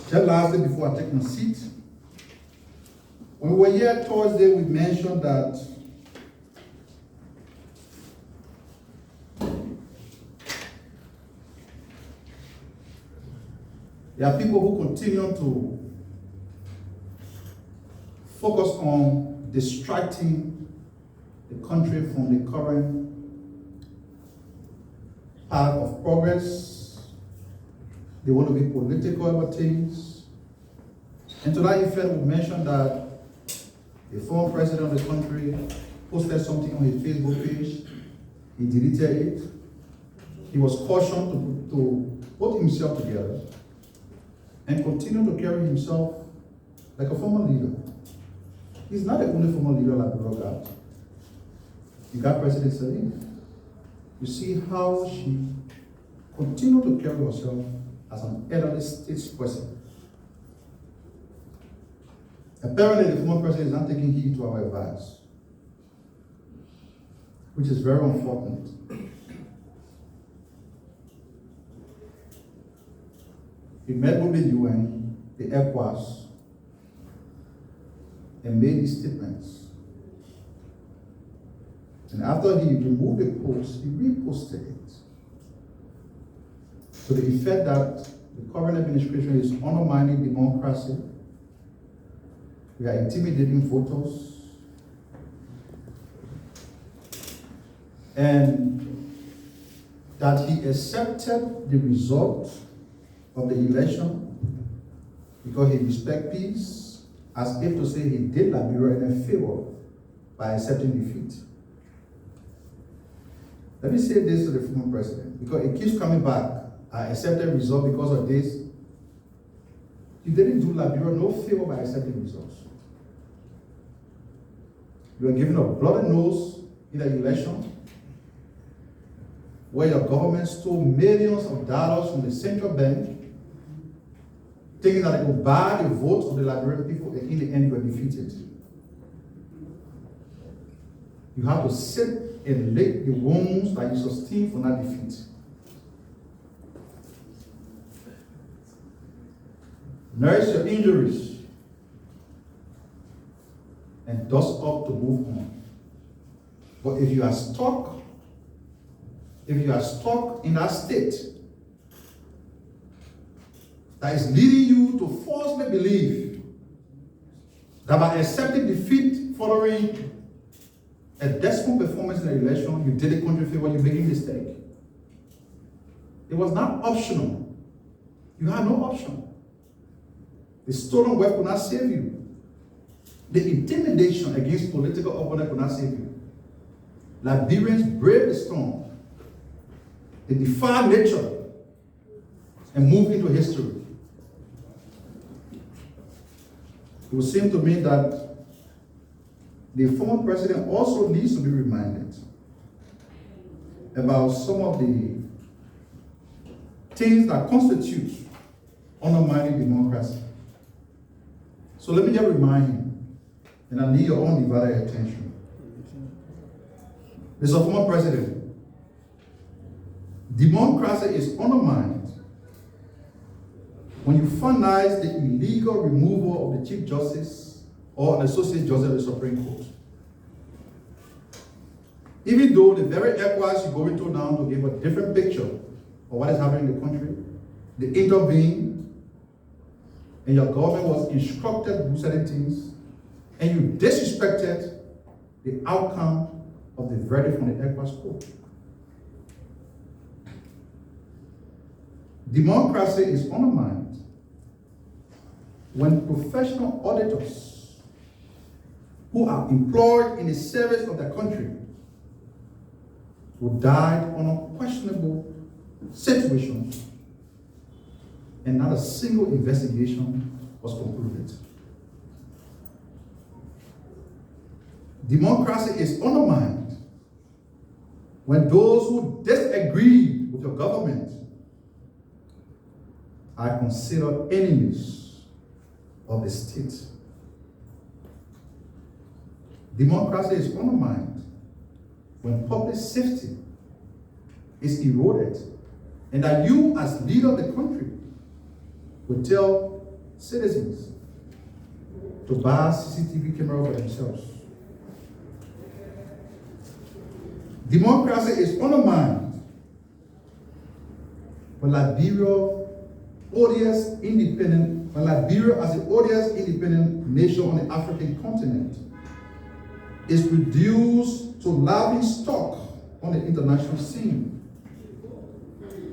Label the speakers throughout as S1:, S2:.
S1: Just lastly, before I take my seat, when we were here Thursday, we mentioned that there are people who continue to focus on distracting the country from the current path of progress. They want to be political about things. And to that effect, we mentioned that the former president of the country posted something on his Facebook page. He deleted it. He was cautioned to put himself together and continue to carry himself like a former leader. He's not the only former leader like we got. You got President Salim. You see how she continued to carry herself as an elderly statesperson. Apparently, the former president is not taking heed to our advice, which is very unfortunate. He met with the UN, the ECOWAS, and made these statements. And after he removed the post, he reposted it. To the effect that the current administration is undermining democracy, we are intimidating voters, and that he accepted the result of the election because he respects peace, as if to say he did Liberia in a favor by accepting defeat. Let me say this to the former president, because it keeps coming back. I accepted result because of this. You didn't do Liberia no favor by accepting results. You were given a bloody nose in the election, where your government stole millions of dollars from the central bank, thinking that it would buy the votes of the Liberian people, and in the end you were defeated. You have to sit and lick the wounds that you sustained from that defeat. Nurse your injuries and dust up to move on. But if you are stuck in that state that is leading you to falsely believe that by accepting defeat following a desperate performance in the election, you did the country a favor, you're making a mistake. It was not optional. You had no option. The stolen wealth could not save you. The intimidation against political opponents could not save you. Liberians braved the storm. They defied nature and moved into history. It would seem to me that the former president also needs to be reminded about some of the things that constitute undermining democracy. So let me just remind him, and I need your own divided attention. Mr. Former President, democracy is undermined when you finalize the illegal removal of the Chief Justice or an Associate Justice of the Supreme Court. Even though the very ECOWAS you're going to now to give a different picture of what is happening in the country, they intervened, and your government was instructed to do certain things, and you disrespected the outcome of the verdict from the ECOWAS court. Democracy is undermined when professional auditors who are employed in the service of the country who died on unquestionable situations and not a single investigation was concluded. Democracy is undermined when those who disagree with your government are considered enemies of the state. Democracy is undermined when public safety is eroded, and that you as leader of the country will tell citizens to buy CCTV camera for themselves. Democracy is undermined when Liberia as the oldest independent nation on the African continent is reduced to laughing stock on the international scene.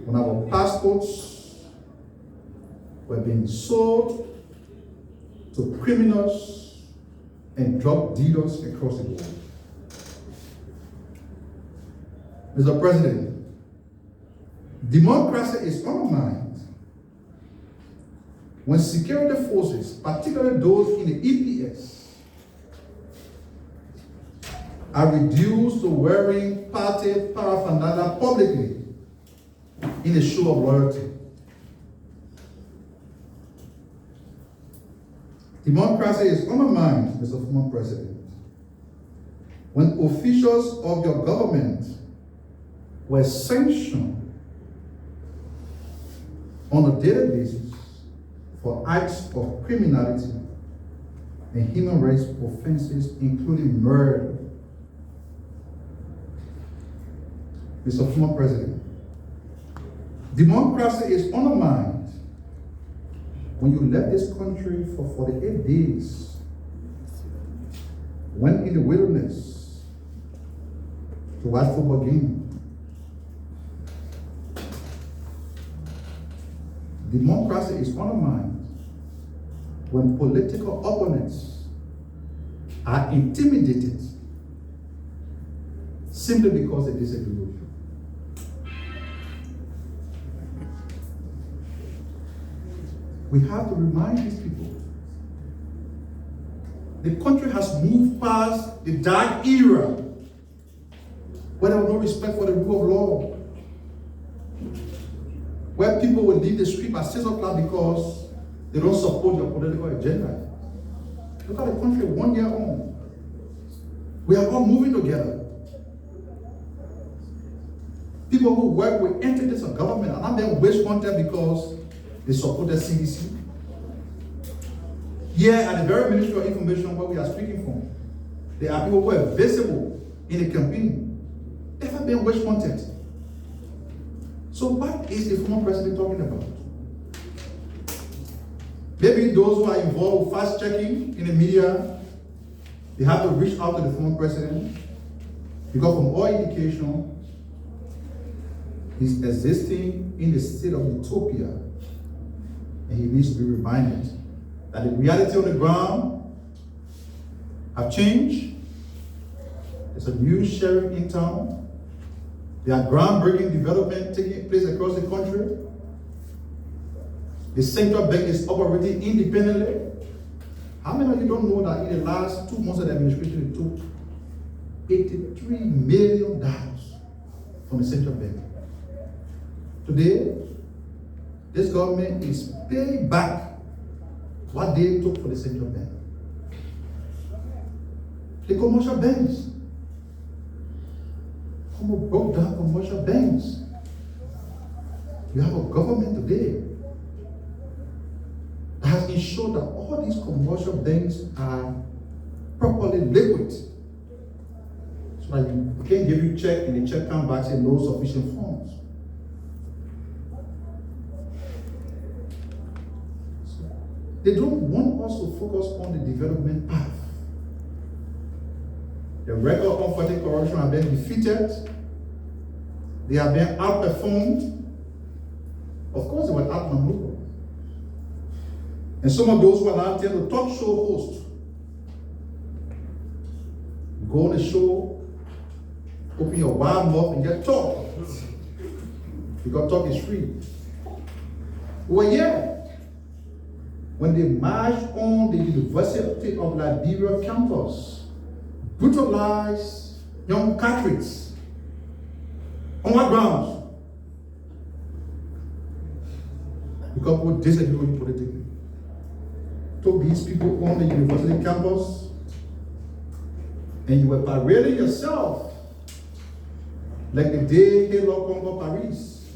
S1: When our passports were being sold to criminals and drug dealers across the world. Mr. President, democracy is undermined when security forces, particularly those in the EPS, are reduced to wearing party paraphernalia publicly in a show of loyalty. Democracy is undermined, Mr. Former President, when officials of your government were sanctioned on a daily basis for acts of criminality and human rights offenses, including murder. Mr. Former President, democracy is undermined when you left this country for 48 days, went in the wilderness to watch football game. Democracy is undermined when political opponents are intimidated simply because they disagree with you. We have to remind these people the country has moved past the dark era where there was no respect for the rule of law, where people will leave the street at 6 o'clock because they don't support your political agenda. Look at the country 1 year on. We are all moving together. People who work with entities of government are not being witch hunted because they support the CDC. Here at the very Ministry of Information where we are speaking from, there are people who are visible in the campaign. They have been witch hunted. So what is the former president talking about? Maybe those who are involved with fast-checking in the media, they have to reach out to the former president, because from all indication, he's existing in the state of utopia, and he needs to be reminded that the reality on the ground have changed. There's a new sheriff in town. There are groundbreaking development taking place across the country. The central bank is operating independently. How many of you don't know that in the last 2 months of the administration, it took $83 million from the central bank? Today, this government is paying back what they took for the central bank. The commercial banks. Who broke down commercial banks? You have a government today that has ensured that all these commercial banks are properly liquid, so that you can give you a check and the check comes back saying no sufficient funds. They don't want us to focus on the development path. The record of fighting corruption have been defeated. They have been outperformed. Of course, they were outnumbered. And some of those who are out there, the talk show host, you go on the show, open your wide mouth and get talk. Because talk is free. Well, yeah. When they marched on the University of Liberia campus, brutalized young Catholics. On what grounds? Because people disagree with you politically. Took these people on the university campus, and you were parading yourself like the day Halo conquered Paris.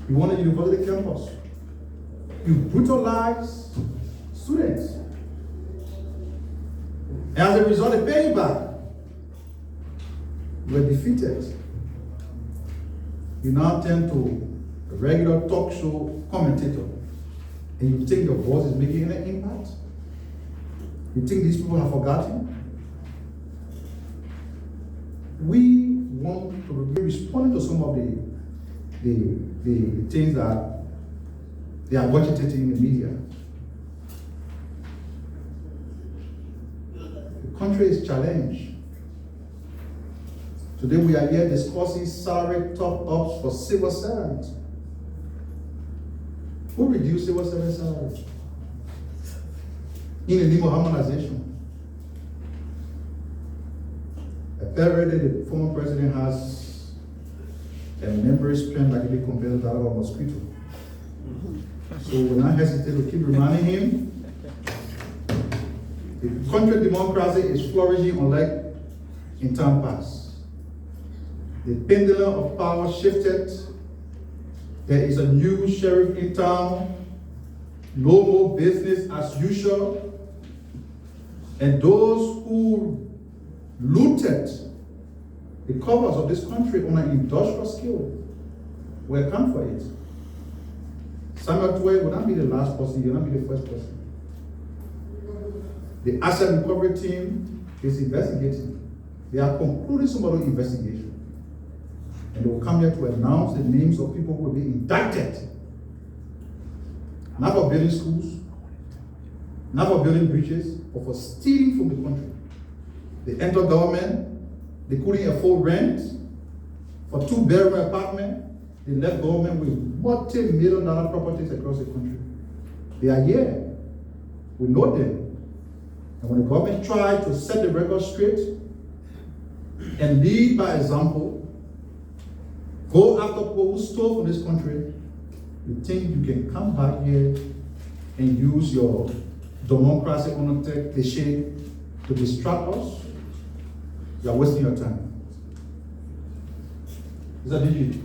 S1: You want a university campus. You brutalize students. And as a result, they pay you back. You were defeated. You now turn to a regular talk show commentator. And you think your voice is making any impact? You think these people have forgotten? We want to be responding to some of the things that they are agitating in the media. The country is challenged. Today we are here discussing salary top-ups for civil servants. Who reduced civil servant salary? In the name of harmonization. Apparently the former president has a memory span that can be compared to that of a mosquito. So when I hesitate to keep reminding him, the country democracy is flourishing unlike in time past. The pendulum of power shifted. There is a new sheriff in town. No more business as usual. And those who looted the covers of this country on an industrial scale will account for it. Samuel Tuwe will not be the last person, he will not be the first person. The asset recovery team is investigating. They are concluding some other investigation. And they will come here to announce the names of people who will be indicted. Not for building schools, not for building bridges, but for stealing from the country. They entered government, they couldn't afford rent for 2-bedroom apartment. They left government with multi-million-dollar properties across the country. They are here. We know them. And when the government tried to set the record straight and lead by example, go after people who stole from this country, you think you can come back here and use your democracy cliche to distract us? You are wasting your time. Is that DG?